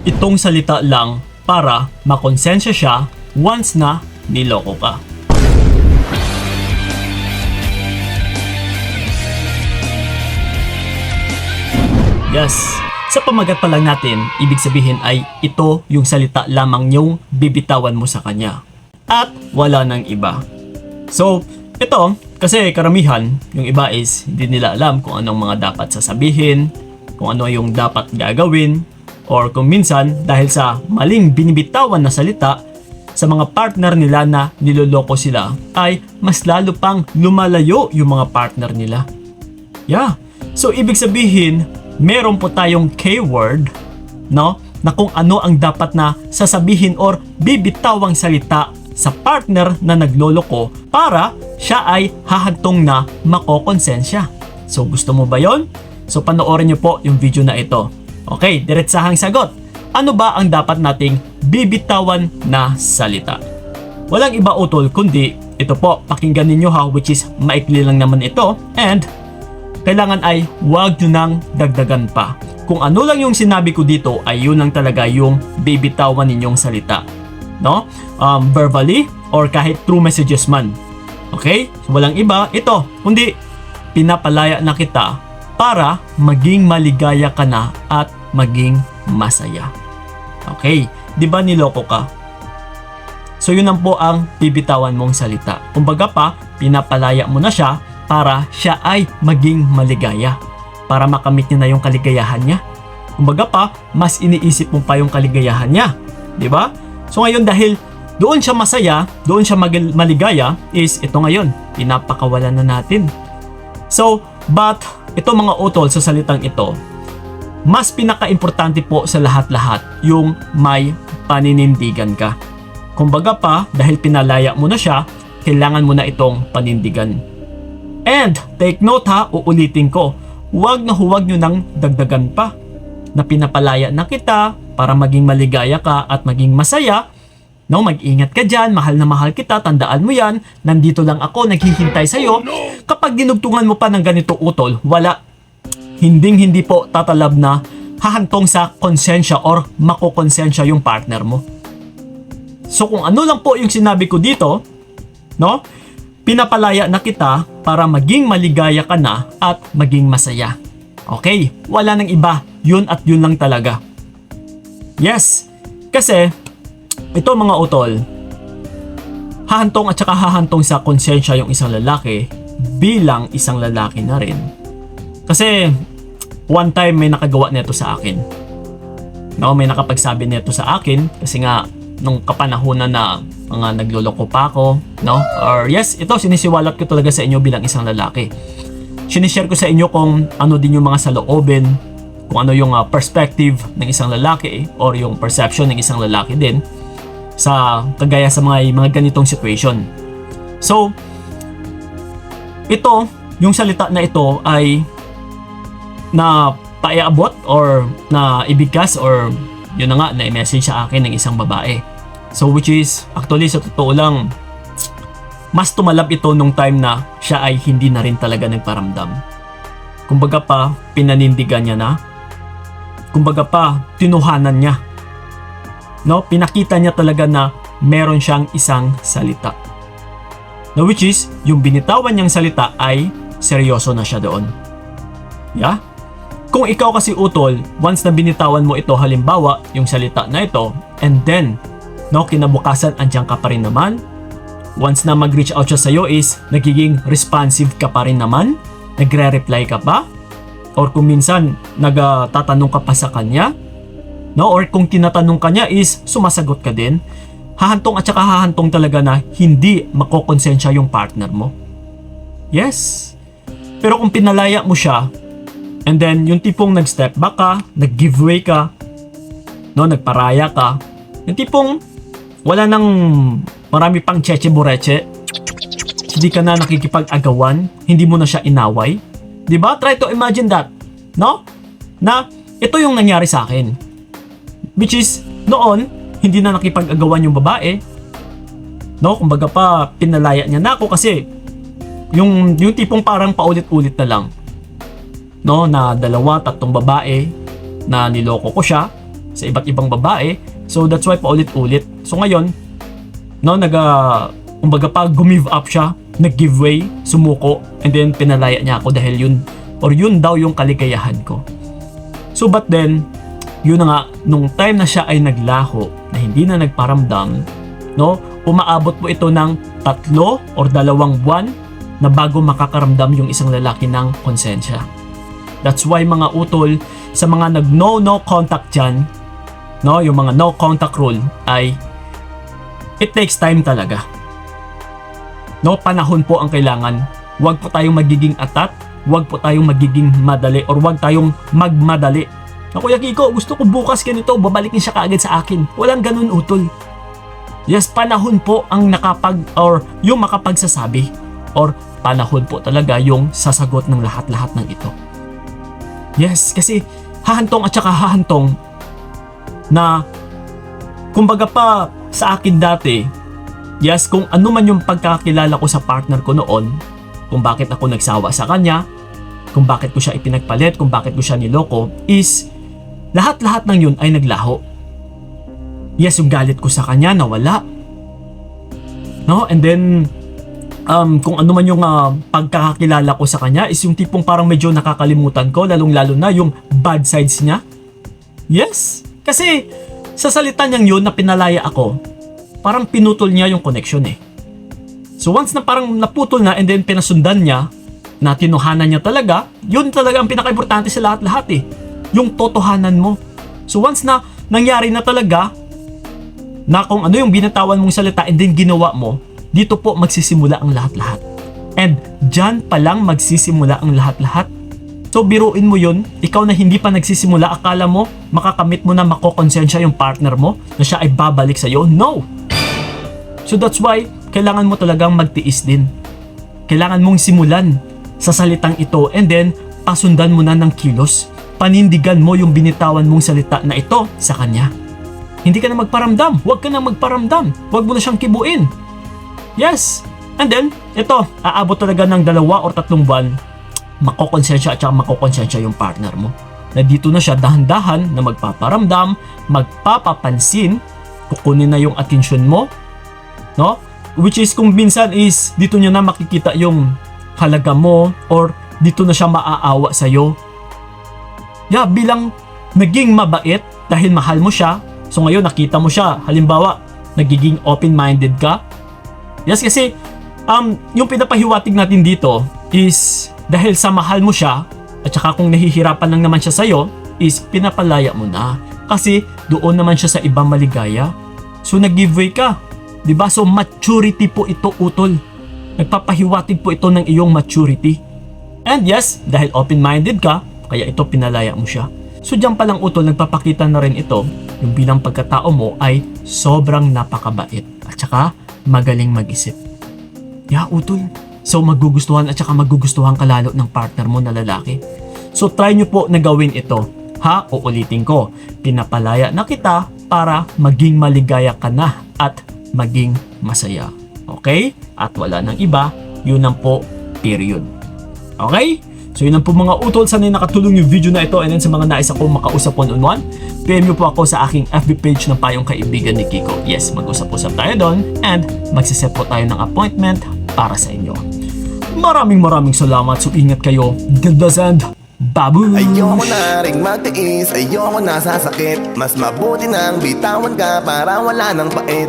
itong salita lang para makonsensya siya once na niloko ka. Yes, sa pamagat pa lang natin, ibig sabihin ay ito yung salita lamang yung bibitawan mo sa kanya. At wala nang iba. So, ito, kasi karamihan, yung iba is hindi nila alam kung anong mga dapat sasabihin, kung ano yung dapat gagawin, or kung minsan, dahil sa maling binibitawan na salita, sa mga partner nila na niloloko sila, ay mas lalo pang lumalayo yung mga partner nila. Yeah, so ibig sabihin, meron po tayong keyword, no, na kung ano ang dapat na sasabihin or bibitawang salita sa partner na nagloloko para siya ay hahantong na makokonsensya. So gusto mo ba yon? So panoorin niyo po yung video na ito. Okay, diretsahang sagot. Ano ba ang dapat nating bibitawan na salita? Walang iba utol kundi ito po, pakinggan ninyo ha, which is maikli lang naman ito, and kailangan ay huwag nyo nang dagdagan pa. Kung ano lang yung sinabi ko dito ay yun lang talaga yung bibitawan ninyong salita. No? Verbally or kahit through messages man. Okay? So, walang iba. Ito, kundi pinapalaya na kita para maging maligaya ka na at maging masaya. Okay? Di ba niloko ka? So yun lang po ang bibitawan mong salita. Kumbaga pa, pinapalaya mo na siya para siya ay maging maligaya. Para makamit niya na yung kaligayahan niya. Kumbaga pa, mas iniisip mo pa yung kaligayahan niya. Di ba? So ngayon dahil doon siya masaya, doon siya maligaya, is ito ngayon, pinapakawalan na natin. So, but ito mga utol sa salitang ito, mas pinaka-importante po sa lahat-lahat yung may paninindigan ka. Kumbaga pa, dahil pinalaya mo na siya, kailangan mo na itong panindigan. And, take note ha, uulitin ko, huwag nyo nang dagdagan pa na pinapalaya na kita para maging maligaya ka at maging masaya. No, mag-ingat ka dyan, mahal na mahal kita, tandaan mo yan, nandito lang ako, naghihintay sa'yo. Kapag dinugtungan mo pa ng ganito utol, wala, hindi po tatalab na hahantong sa konsensya or makokonsensya yung partner mo. So kung ano lang po yung sinabi ko dito, no, pinapalaya na kita para maging maligaya ka na at maging masaya. Okay, wala nang iba, yun at yun lang talaga. Yes, kasi ito mga utol, hahantong at saka hahantong sa konsensya yung isang lalaki bilang isang lalaki na rin. Kasi one time may nakagawa nito sa akin. No, may nakapagsabi nito sa akin kasi nga nung kapanahunan na mga nagloloko pa ako, no? Or yes, ito sinisiwalat ko talaga sa inyo bilang isang lalaki. Sinishare ko sa inyo kung ano din yung mga saloobin, kung ano yung perspective ng isang lalaki or yung perception ng isang lalaki din sa kagaya sa mga ganitong situation. So, ito, yung salita na ito ay na paiabot or na ibigkas or yun na nga, na-message sa akin ng isang babae. So which is, actually sa totoo lang, mas tumalab ito nung time na siya ay hindi na rin talaga nagparamdam. Kumbaga pa, pinanindigan niya na. Kumbaga pa, tinuhanan niya. No, pinakita niya talaga na meron siyang isang salita. No, which is, yung binitawan niyang salita ay seryoso na siya doon. Yeah? Kung ikaw kasi utol, once na binitawan mo ito, halimbawa, yung salita na ito, and then, no, kinabukasan andyan ka pa rin naman, once na mag-reach out siya sa'yo is, nagiging responsive ka pa rin naman, nagre-reply ka pa, or kung minsan, nagtatanong ka pa sa kanya, no, or kung tinatanong ka niya is, sumasagot ka din, hahantong at saka hahantong talaga na hindi makokonsensya yung partner mo. Yes. Pero kung pinalaya mo siya, and then, yung tipong nag-step back ka, nag-giveaway ka, no, nagparaya ka, yung tipong wala nang marami pang cheche-bureche, hindi ka na nakikipag-agawan, hindi mo na siya inaway. Diba? Try to imagine that. No? Na, ito yung nangyari sa akin. Which is, noon, hindi na nakipag-agawan yung babae. No? Kumbaga pa, pinalaya niya na ako kasi yung tipong parang paulit-ulit na lang. No, na 2-3 babae na niloko ko siya sa iba't ibang babae. So that's why paulit-ulit. So ngayon, no, kumbaga pa gumive up siya, nag-give way, sumuko, and then pinalaya niya ako dahil yun daw yung kaligayahan ko. So but then, yun na nga, nung time na siya ay naglaho, na hindi na nagparamdam, no, umaabot po ito ng 3 or 2 buwan na bago makakaramdam yung isang lalaki ng konsensya. That's why mga utol, sa mga no contact dyan, no, yung mga no contact rule ay it takes time talaga. No, panahon po ang kailangan. Huwag po tayong magiging atat, huwag po tayong magiging madali, or huwag tayong magmadali. Na Kuya Kiko, gusto ko bukas ganito, babalikin siya kaagad sa akin. Walang ganun utol. Yes, panahon po ang yung makapagsasabi, or panahon po talaga yung sasagot ng lahat-lahat ng ito. Yes, kasi hahantong at saka hahantong na kumbaga pa sa akin dati, yes, kung ano man yung pagkakilala ko sa partner ko noon, kung bakit ako nagsawa sa kanya, kung bakit ko siya ipinagpalit, kung bakit ko siya niloko, is lahat-lahat ng yun ay naglaho. Yes, yung galit ko sa kanya nawala. No, and then kung ano man yung pagkakakilala ko sa kanya is yung tipong parang medyo nakakalimutan ko, lalong-lalo na yung bad sides niya. Yes, kasi sa salita niyang yun na pinalaya ako, parang pinutol niya yung connection eh. So once na parang naputol na and then pinasundan niya, na tinuhanan niya talaga, yun talaga ang pinaka-importante sa lahat-lahat eh. Yung totohanan mo. So once na nangyari na talaga, na kung ano yung binatawan mong salita and then ginawa mo, dito po magsisimula ang lahat-lahat. And dyan pa lang magsisimula ang lahat-lahat. So biruin mo yun, ikaw na hindi pa nagsisimula, akala mo makakamit mo na makokonsensya yung partner mo na siya ay babalik sa'yo. No! So that's why kailangan mo talagang magtiis din. Kailangan mong simulan sa salitang ito and then pasundan mo na ng kilos. Panindigan mo yung binitawan mong salita na ito sa kanya. Hindi ka na magparamdam. Huwag ka na magparamdam. Huwag mo na siyang kibuin. Yes. And then, ito, aabot talaga ng 2 or 3 buwan, makokonsensya at saka makokonsensya yung partner mo. Na dito na siya dahan-dahan na magpaparamdam, magpapapansin, kukunin na yung atensyon mo, no? Which is kung minsan is dito niya na makikita yung halaga mo or dito na siya maaawa sa'yo. Yeah, bilang naging mabait dahil mahal mo siya, so ngayon nakita mo siya, halimbawa, nagiging open-minded ka. Yes, kasi yung pinapahiwatig natin dito is dahil sa mahal mo siya at saka kung nahihirapan lang naman siya sa'yo is pinapalaya mo na kasi doon naman siya sa ibang maligaya. So nag-giveaway ka, diba? So maturity po ito utol. Nagpapahiwatig po ito ng iyong maturity. And yes, dahil open-minded ka, kaya ito pinalaya mo siya. So diyan pa lang utol, nagpapakita na rin ito yung bilang pagkatao mo ay sobrang napakabait at saka magaling mag-isip. Yeah, utol. So magugustuhan at saka magugustuhan ka lalo ng partner mo na lalaki. So try nyo po na gawin ito. Ha, uulitin ko. Pinapalaya na kita para maging maligaya ka na at maging masaya. Okay? At wala nang iba. Yun ang po, period. Okay? So yun ang po mga utol, sana'y nakatulong yung video na ito and then sa mga nais ako makausap one-on-one, PM nyo po ako sa aking FB page ng Payong Kaibigan ni Kiko. Yes, mag-usap-usap tayo doon and magsiset po tayo ng appointment para sa inyo. Maraming salamat, so ingat kayo. God bless and babu! Ayoko na rin magtiis, ayoko na sasakit. Mas mabuti nang bitawan ka para wala nang pait.